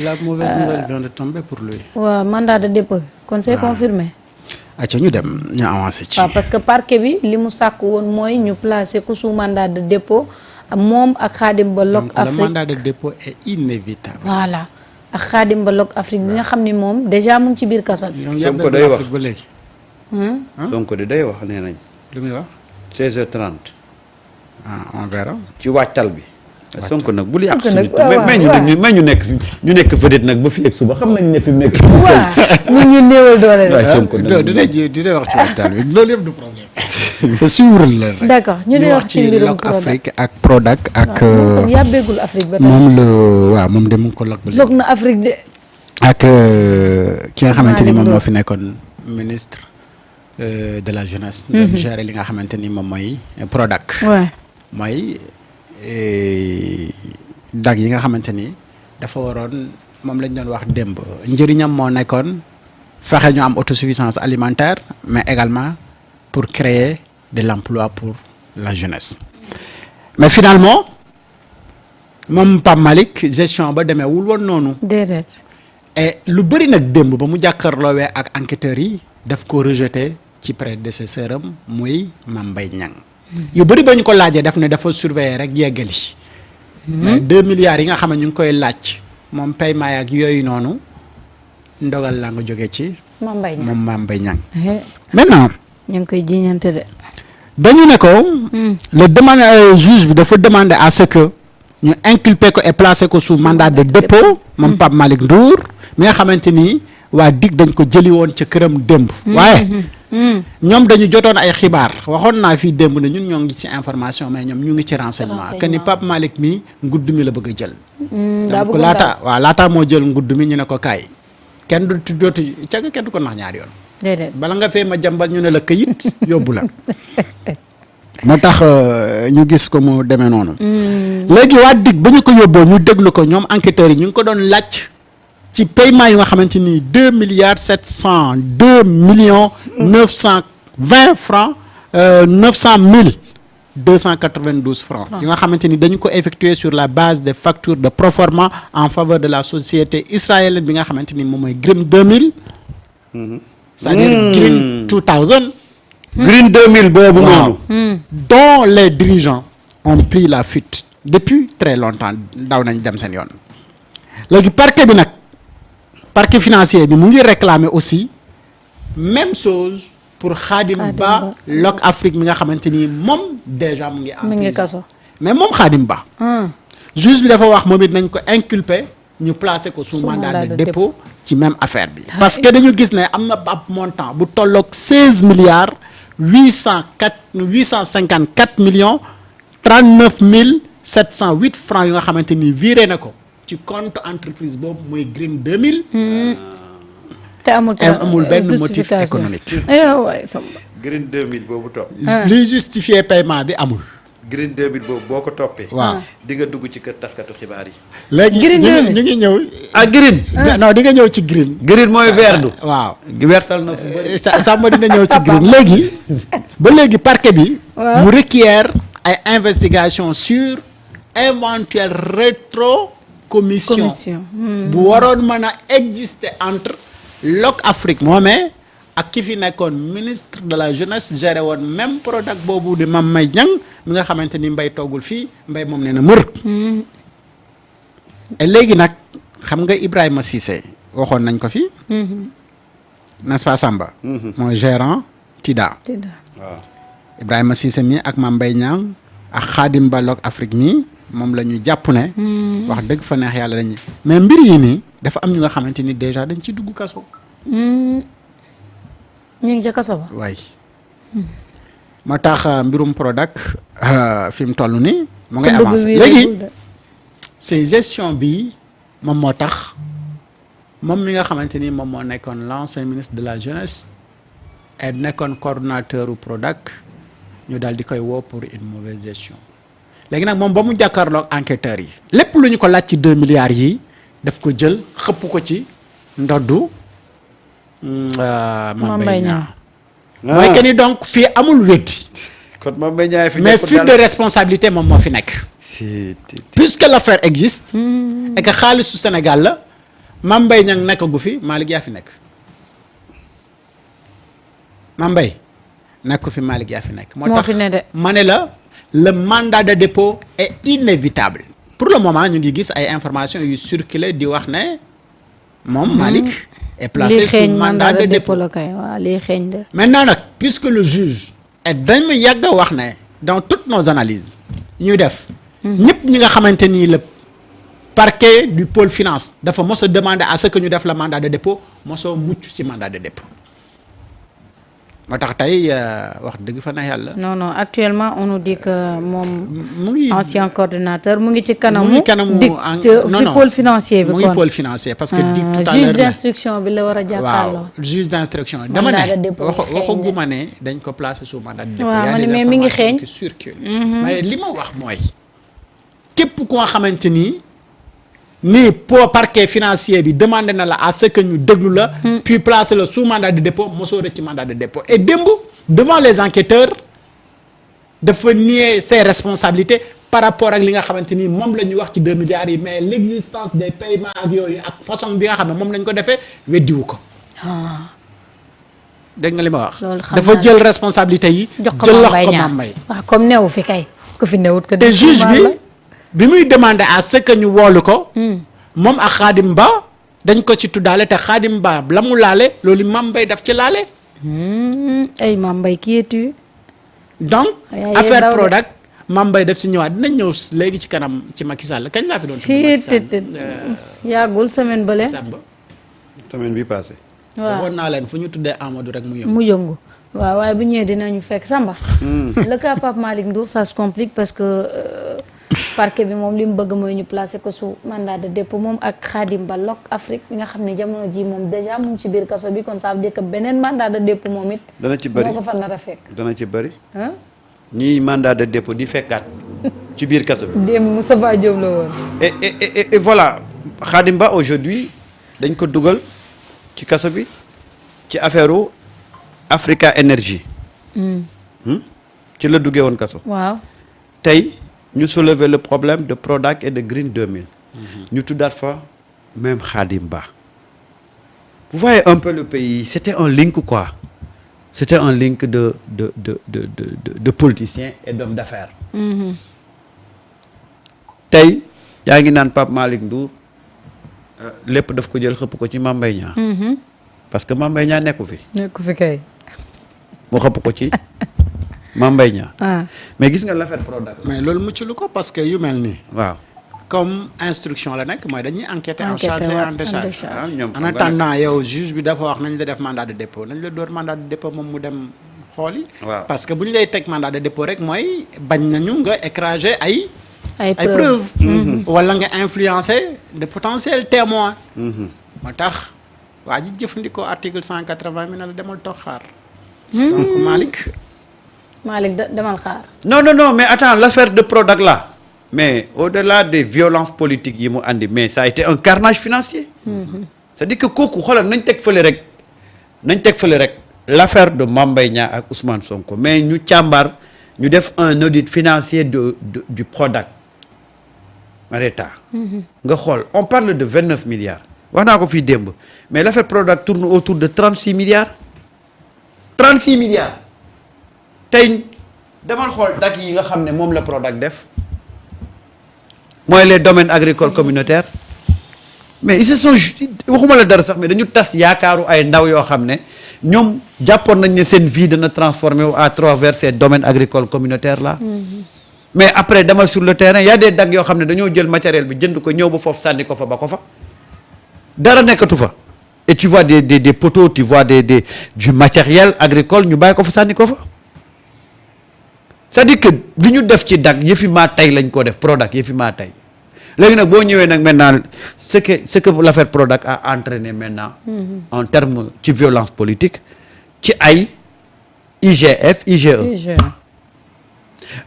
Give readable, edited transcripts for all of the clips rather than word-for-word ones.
La mauvaise nouvelle vient de tomber pour lui. waaw mandat de dépôt kon c'est confirmé. acca ñu dem ñu avancé ci. waaw parce que parquet bi li mu sàkk woon mooy ñu placer ko sous mandat de dépôt moom ak Khadim Ba Lok Afrique. Donc le mandat de dépôt est inévitable. voilà ak Khadim Ba Lok Afrique bi nga xam ni moom déjà mu ngi ci biir kaso bi. Sonko day wax ba léegi. Sonko de day wax nee nañ. lu muy wax. 16h30. On verra. ci wàccal bi. Sonko nag bul yàq Sonko nag suñu mais ñu nekk fi ñu nekk vedette nag ba fi ak suba xam nañ ne fi mu nekk. waaw ñu néewal doole la. waaw Sonko nag dina wax ci waxtaan bi loolu yëpp du problème. c'est sûr la rek. d'accord ñu di wax ci mbirum Lok Afrique ak Prodac ak. moom yàbbeegul Afrique ba tey. moom de mu ngi ko lok ba lok na Afrique de. ak ki nga xamante ni moom moo fi nekkoon ministre de la jeunesse. doon gérer li nga xamante ni moom mooy Prodac. mooy dag yi nga xamante ni dafa waroon moom lañ doon wax démb njëriñam moo nekkoon fexe ñu am autosuffisance alimentaire mais également pour créer de l'emploi pour la jeunesse. mais finalement moom Pape Malick gestion ba demeewul woon noonu. déedéet. et lu bëri nag démb ba mu jàkkaarloowee ak enquêteurs yi daf ko rejeté ci prédécesseur am muy Mame Mbaye Niang. yu bëri ba ñu ko laajee daf ne dafa surveiller rek yeggali. mais 2 milliards yi nga xam ne ñu ngi koy laaj moom paiement ak yooyu noonu ndogal la nga jógee ci. Mame Mbaye Niang moom Mame Mbaye Niang. maintenant. ñu ngi koy jiiñante de. dañu ne ko. le demande juge bi dafa demander à ce que ñu inculper ko et placer ko sous mandat de dépôt moom Pape Malick Ndour mi nga xamante ni waa DIC dañ ko jëli woon ca këram démb. waaye. ñoom dañu jotoon ay xibaar waxoon naa fii démb ne ñun ñoo ngi ci information mais ñoom ñu ngi ci renseignement que ni Pape Malick mi ngudd mi la bëgg a jël. donc laata moo jël ngudd mi ñu ne ko kaay kenn du dootu caga kenn du ko nax ñaari yoon. déedéet bala nga fee ma jàmbal ñu ne la këyit yóbbu la. moo tax ñu gis ko mu demee noonu. léegi waa DIC ba ñu ko yóbboo ñu déglu ko ñoom enquêteurs yi ñu ngi ko doon laaj. ci paiement yi nga xamante ni 2,702,920 francs 900,292 francs yi nga xamante ni dañu ko effectuer sur la base des factures de proforma en faveur de la société israélienne bi nga xamante ni moom mooy Green 2000 c'est-à-dire Green 2000 Green 2000 boobu noonu dont les dirigeants ont pris la fuite depuis très longtemps daw nañ dem seen yoon léegi parquet bi nag parquet financier bi mu ngi réclamer aussi même chose pour Khadim Ba Lok Afrique mi nga xamante ni moom déjà mu ngi en kaso mais moom Khadim Ba juge bi dafa wax moom it nañ ko inculper ñu placer ko sous mandat de dépôt ci même affaire bi parce que dañu gis ne am na ab montant bu tolloog 16,854,39,708 francs yu nga xamante ni viré na ko ci compte entreprise boobu mooy Green 2000. te amul benn motif économique. Green 2000 boobu topp. li justifier paiement bi amul. Green 2000 boobu boo ko toppee. waaw di nga dugg ci kër taskatu xibaar yi. léegi ñu ngi ñëw. Green. non di nga ñëw ci Green. Green mooy verdu. waaw wertal na fu bëri. Samba dina ñëw ci Green léegi. ba léegi parquet bi. mu requiert ay investigation sur éventuelle commission bu waroon mën a exister entre Lok Afrique moomee ak ki fi nekkoon ministre de la jeunesse géré woon même Prodac boobu di Mame Mbaye Niang mi nga xamante ni Mbaye toogul fii Mbaye moom nee na mër. et léegi nag xam nga Ibrahima Cissé waxoon nañ ko fi. n'est-ce pas Samba. mooy gérant Tida. waaw Ibrahima Cissé mi ak Mame Mbaye Niang ak Khadim Ba Lok Afrique mi. moom la ñu jàpp ne. wax dëgg fa neex yàlla dañuy mais mbir yi nii dafa am ñu nga xamante ni déjà dañ ci dugg kaso. ñu ngi ca kaso ba. waay moo tax mbirum Prodac fi mu toll nii. mu ngay avancé léegi c'est gestion bi moom moo tax moom mi nga xamante ni moom moo nekkoon l'ancien ministre de la jeunesse et nekkoon coordonnateur u Prodac ñu daal di koy woo pour une mauvaise gestion. léegi nag moom ba mu jàkkaarloog enquêteurs yi lépp lu ñu ko laaj ci 2 milliards yi daf ko jël xëpp ko ci ndoddu Mame Mbaye Niang mooy que ni donc fii amul weddi kon Mame Mbaye Niang fi mais fuite de responsabilité moom moo fi nekk puisque l'affaire existe et que xaalisu Sénégal la Mame Mbaye Niang nekkagu fi Malick yaa fi nekk Mame Mbaye nekku fi Malick yaa fi nekk. moo tax ma ne la le mandat de dépôt est inévitable. pour le moment ñu ngi gis ay informations yu circulé di wax ne moom Malick est placé sous mandat de dépôt. maintenant nag puisque le juge et dañu yàgg a wax ne dans toutes nos analyses ñuy def. ñëpp ñi nga xamante ni le parquet du pôle finance dafa mos a demander à ce que ñu def le mandat de dépôt mosoo mucc ci mandat de dépôt. moo tax tey wax dëgg fa na yàlla. non actuellement on nous dit que moom. mu ngi ancien coordinateur mu ngi ci kanamu. mu ngi kanamu non pôle financier bi. mu ngi pôle financier parce que dig tout à l'heure juge d'instruction bi la war a jàkkaarloo. waaw juge d'instruction dama ne waxaguma ne dañ ko placer sous mandat de dépôt. waaw mais mi ngi xeeñ qui circulent. mais li ma wax mooy képp koo xamante ni parquet financier bi demandé na la à ce que ñu déglu la. puis placer le sous mandat de dépôt mosoo rëcc ci mandat de dépôt et démb devant les enquêteurs dafa nier ses responsabilités par rapport ak li nga xamante ni moom la ñu wax ci 2 milliards yi mais l'existence des paiements ak yooyu ak façon bi nga xam ne moom lañ ko defee weddiwu ko. dégg nga li ma wax. dafa jël responsabilité yi. jël lox ko Mame Mbaye. waaw comme newu fi kay ku fi newut ko. te juge bi muy demander à ce que ñu woolu ko. moom ak Khadim Ba dañ ko ci tuddaale te Khadim Ba la mu laale loolu Mame Mbaye daf ci laale. ay Mame Mbaye qui es-tu. donc affaire Prodac Mame Mbaye daf ci ñëwaat dinañ ñëw léegi ci kanam ci Macky Sall kañ laa fi doon. yàggul semaine bële. semaine bi passé. waaw waxoon naa leen fu ñu tuddee Amadou rek mu yëngu. waaw waaye bu ñëwee dinañu fekk Samba. le cas Pape Malick Ndour ça se complique parce que. parquet bi moom li mu bëgg mooy ñu placer ko sous mandat de dépôt moom ak Khadim Ba Lok Afrique bi nga xam ne jamono ji moom déjà mu ngi ci biir kaso bi kon ça veut dire que beneen mandat de dépôt moom it. dana ci bëri moo ko fa nar a fekk. dana ci bëri. ñii mandat de dépôt di fekkaat ci biir kaso bi. démb Moustapha Diop la woon. et voilà Khadim Ba aujourd'hui dañ ko dugal ci kaso bi ci affaire Africa Energy. ci la duggee woon kaso. waaw tey. ñu soulever le problème de Prodac et de Green 2000. ñu tuddaat fa même Khadim Ba. vous voyez un peu le pays c'était un link quoi c'était un link de politiciens et d'hommes d'affaires. tey yaa ngi naan Pape Malick Ndour lépp daf ko jël xëpp ko ci Mame Mbaye Niang. parce que Mame Mbaye Niang nekku fi kay. mu xëpp ko ci. Mame Mbaye Niang. mais gis nga l'affaire Prodac. mais loolu mucc lu ko parce que yu mel nii. waaw comme instruction la nekk mooy dañuy enquêter en charge et en décharge. en attendant yow juge bi dafa wax nañ la def mandat de dépôt nañ la door mandat de dépôt moom mu dem xooli. waaw parce que bu ñu lay teg mandat de dépôt rek mooy bañ nañu nga écraser ay preuves. wala nga influencer de potentiels témoins. moo tax waa ji jëfandikoo article 180 mi ne la demal toog xaar. donc Malick demal xaar. non mais attends l'affaire de Prodac là mais au-delà des violences politiques yi mu andi mais ça a été un carnage financier. c'est-à-dire que kooku xoolal nañ teg fële rek l'affaire de Mame Mbaye Niang ak Ousmane Sonko mais ñu càmbar ñu def un audit financier du Prodac Mareta. nga xool on parle de 29 milliards. wax naa ko fii démb mais l'affaire Prodac tourne autour de 36 milliards. 36 milliards. tey demal xool dak yi nga xam ne moom la Prodac def mooy les domaines agricoles communautaires mais ils se sont waxuma la dara sax mais dañu tas yaakaaru ay ndaw yoo xam ne ñoom jàppoon nañ ne seen vie dana transformer wu à travers ces domaines agricoles communautaires là. mais après demal sur le terrain y a des dak yoo xam ne dañoo jël matériel bi jënd ko ñëw ba foofu sànni ko fa ba ko fa dara nekkatu fa et tu vois des poteaux tu vois du matériel agricole ñu bàyyi ko fa sànni ko fa. c'est-à-dire que li ñu def ci dak yëfi maa tey lañ ko def Prodac yëfi maa tey léegi nag boo ñëwee nag maintenant ce que l'affaire Prodac a entraîné maintenant. en termes ci violence politique ci ay IGF IGE.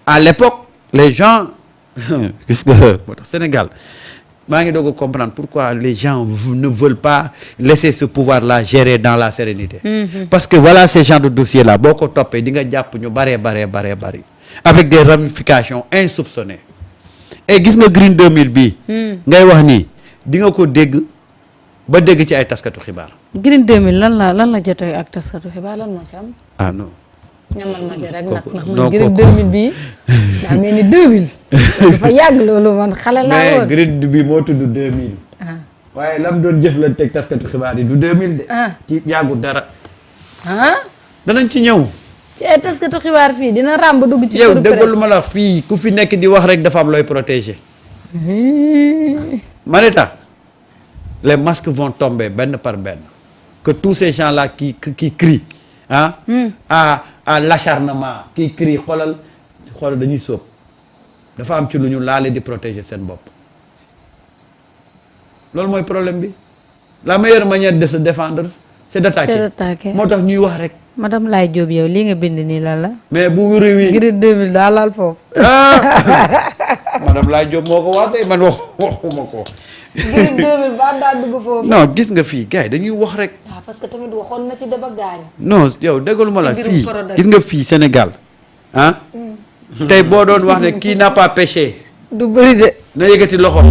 à l'époque les gens gis nga moo tax Sénégal maa ngi doog a comprendre pourquoi les gens ne veulent pas laisser ce pouvoir-là gérer dans la sérénité. parce que voilà ces genres de dossiers là boo ko toppee di nga jàpp ñu bari avec des ramifications insoupçonnées et gis nga Green 2000 bii. ngay wax nii di nga ko dégg ba dégg ci ay taskatu xibaar. Green 2000 lan la jotee ak taskatu xibaar lan moo ci am. ah non. ñamal ma ci rek nag ndax non man Green 2000 bii daa mel ni 2000 dafa yàgg loolu man xale laa woon. mais grid bi moo tudd 2000. waaye lam doon jëflanteeg taskatu xibaar yi du 2000 de. ci yàggu dara. danañ ci ñëw. ci ay taskatu xibaar fii dina ràmb dugg ci. yow këru déggul presse ma la fii ku fi nekk di wax rek dafa am looy protéger. Maneta les masques vont tomber benn par benn. que tous ces gens là qui crient à l'acharnement qui crient xoolal dañuy sóob dafa am ci lu ñu laale di protéger seen bopp. loolu mooy problème bi la meilleure manière de se défendre c'est d'attaquer. moo tax ñuy wax rek. madame Laye Diop yow lii nga bind nii lan la. mais bu réew Green 2000 daa laal foofu. madame Laye Diop moo ko wax de man waxuma ko. Green 2000 ba daal dugg foofu. non gis nga fii gars yi dañuy wax rek. parce que tamit waxoon na ci daba gaañ. non yow déggalu ma la fii gis nga fii Sénégal tey boo doon wax ne kii n'a pas péché. du bëri de. na yëkkati loxo.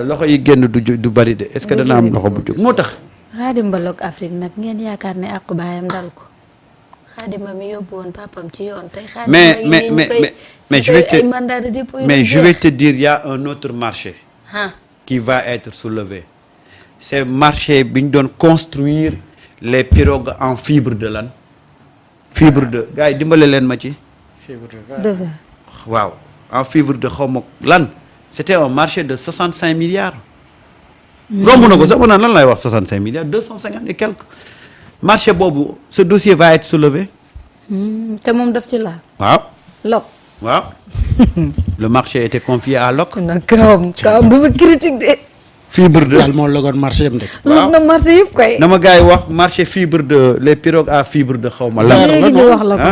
loxo yi génn du bari de est-ce que dana am loxo bu jóg moo tax. Khadim Balok Afrique nag ngeen yaakaar ne àqu baayam dal ko Khadima mi yóbbu woon papam ci yoon tey. mais je vais te dire il y a un autre marché. qui va être soulevé. c'est marché bi ñu doon construire les pirogues en fibre de lan. fibre de gars yi dimbale leen ma ci. fibre de verre. waaw en fibre de xaw ma lan. c'était un marché de 65 milliards. romb na ko sax ma naan lan lay wax 65 milliards 250 et quelques. marché boobu ce dossier va être soulevé. te moom daf ci laal. waaw. Lok. waaw. le marché était confié à Lok. nag kawam dafa critique de. fibre de daal moo logoon marché yëpp ndek. waaw na marché yëpp koy. na ma gars yi wax marché fibre de les pirogues à fibre de xaw ma lan. léegi ñu wax la ko.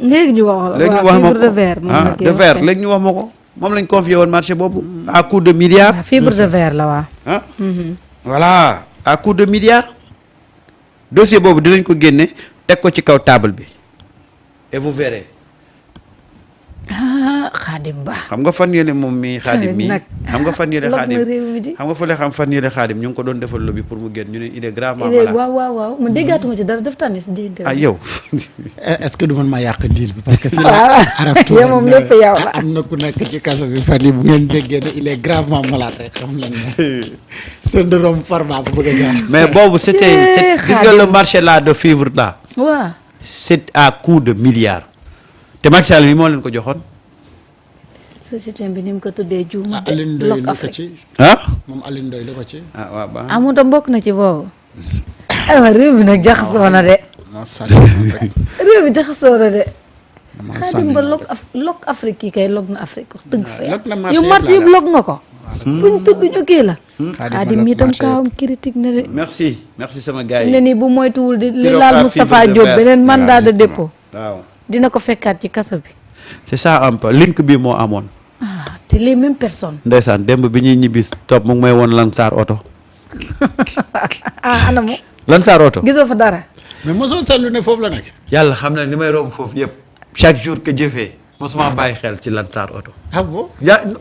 léegi ñu wax la ko. wax ma fibre de verre. de verre léegi ñu wax ma ko. moom lañ confié woon marché boobu. à coup de milliards. fibre de verre la waa. voilà à coup de milliards. dossier boobu dinañ ko génne teg ko ci kaw table bi. et vous verrez. Khadim Ba. xam nga fan yële moom mi Khadim mi xam nga fan yële Khadim xam nga fële fan yële Khadim ñu ngi ko doon defal lobby pour mu génn ñu ne il est gravement malade. waaw mu déggaatuma ci dara daf tànn si diggante. yow. est-ce que du man maa yàq diil bi parce que. fii yow moom lépp yow la am na ku nekk ci kaso bi fan yi bu ngeen déggee ne il est gravement malade rek xam nañ ne syndrome Farba bu bëgg a jaar. mais boobu c'était gis nga le marché là de fibre là. waaw. c'est à coup de milliards. te Macky Sall mi moo leen ko joxoon. société bi ni mu ko tuddee Diouf. Alioune Ndoye lu ko ci. moom Alioune Ndoye lu ko ci. waaw baax na. tam bokk na ci boobu. aywa réew mi nag jaxasoo na de. réew mi jaxasoo na de. Khadim Ba lok Afrique kii kay lok na Afrique wax dëgg fa yàlla. yow marché yëpp lok nga ko. fuñ tudd ñu kii la. Khadim mi tam kaawam critique na de. merci sama gars yi. ne nii bu moytuwul di li laal Moustapha Diop beneen mandat de dépôt. waaw dina ko fekkaat ci kaso bi. c'est ça un peu link bi moo amoon. te les mêmes personnes. ndeysaan démb bi ñuy ñibbi topp mu ngi may woon Lansar oto. anamu. Lansar oto. gisoo fa dara. mais mosoo seetlu ne foofu la nekk. yàlla xam na ni may romb foofu yëpp. chaque jour que jëfee mosuma bàyyi xel ci Lansar oto. ah bon.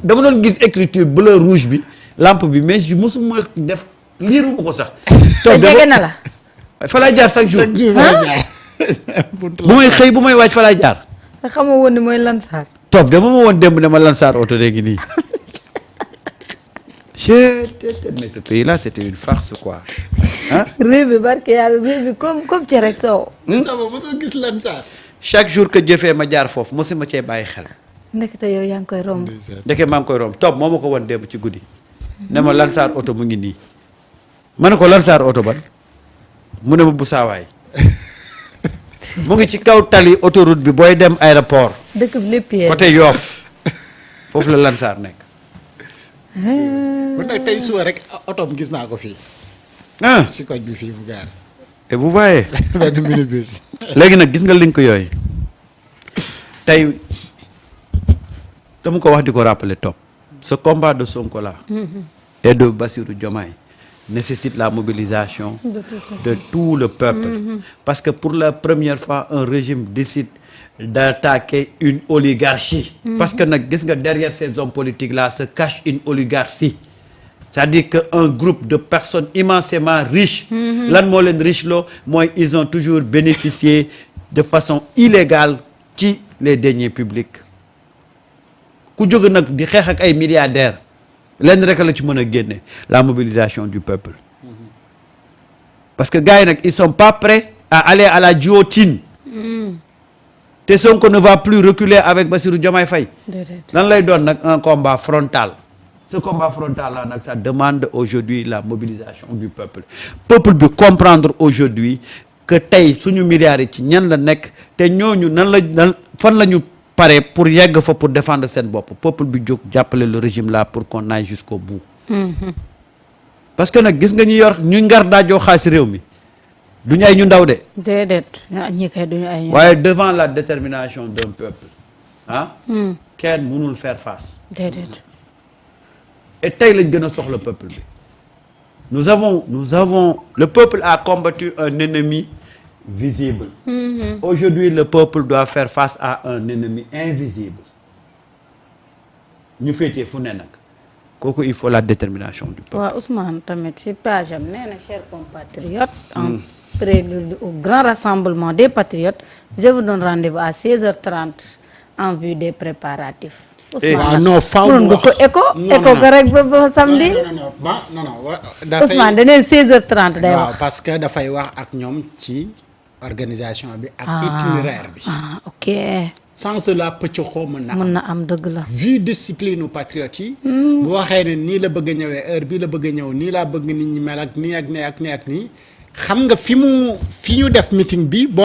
dama doon gis écriture bleu rouge bi lampe bi mais mosuma def liiruma ko sax. te jege na la. fa laay jaar chaque jour. bu may xëy bu may wàcc fa laay jaar. te xamoo woon ni mooy Lansar. topp dama ma woon démb ne ma Lansar oto léegi nii. mais ce pays là c'était une farce quoi. réew bi barke yàlla réew bi comme ci rek soow. sama mosoo gis Lansar. chaque jour que jëfee ma jaar foofu mosuma cee bàyyi xel. ndekete yow yaa ngi koy romb. ndeke maa ngi koy romb topp moo ma ko woon démb ci guddi. ne ma Lansar oto mu ngi nii. ma ne ko Lansar oto ban mu ne ma bu saawaay. mu ngi ci kaw tali autoroute bi booy dem aéroport. dëkk bi lépp yéen côté Yoff foofu la Lansar nekk. bu nag tey suba rek otoom gis naa ko fii. si koñ bi fii bu gaar. et vous voyez. benn minibus. léegi nag gis nga link yooyu tey dama ko wax di ko rappeler topp ce combat de Sonko là. et de Bassirou Diomaye nécessite la mobilisation de tout le peuple. Parce que pour la première fois un régime décide d'attaquer une oligarchie. Parce que nag gis nga derrière ces hommes politiques là se cache une oligarchie. c'est-à-dire que un groupe de personnes immensément riches lan moo leen riche loo mooy ils ont toujours bénéficié de façon illégale ci les deniers publics ku jóg nag di xeex ak ay milliardaires lenn rek la ci mën a génne la mobilisation du peuple parce que gars yi nag ils sont pas prêts à aller à la guillotine te Sonko ne va plus reculer avec Bassirou Diomaye Faye lan lay doon nag un combat frontal ce combat frontal là nag ça demande aujourd'hui la mobilisation du peuple bi comprendre aujourd'hui que tey suñu milliards yi ci ñan la nekk te ñooñu fan la ñu pare pour yegg fa pour défendre seen bopp peuple bi jóg jàppale le régime là pour qu'on aille jusqu'au bout parce que nag gis nga ñu ngar daajoo xaalis réew mi duñu ay ñu ndaw de déedéet ñi kay duñu ay waaye devant la détermination d'un peuple kenn mënul faire face déedéet et tey lañ gën a soxla peuple bi nous avons le peuple a combattu un ennemi visible aujourd'hui le peuple doit faire face à un ennemi invisible ñu féetee fu ne nag kooku il faut la détermination du peuple. waaw Ousmane tamit ci page am nee na chers compatriotes en prélude au grand rassemblement des patriotes je vous donne rendez-vous à 16h30 en vue des préparatifs. waaw non faaw mu wax écho ko rek ba samedi. non Ousmane dañu ne 16h30 day wax. waaw parce que dafay wax ak ñoom ci organisation bi. ak itinéraire bi. ok. sans cela pëccëxoo mën na am dëgg la. vu discipline u patriotes yi. bu waxee ne nii la bëgg a ñëwee heure bii la bëgg a ñëw nii laa bëgg nit ñi mel ak nii ak nii ak nii ak nii xam nga fi ñu def meeting bi.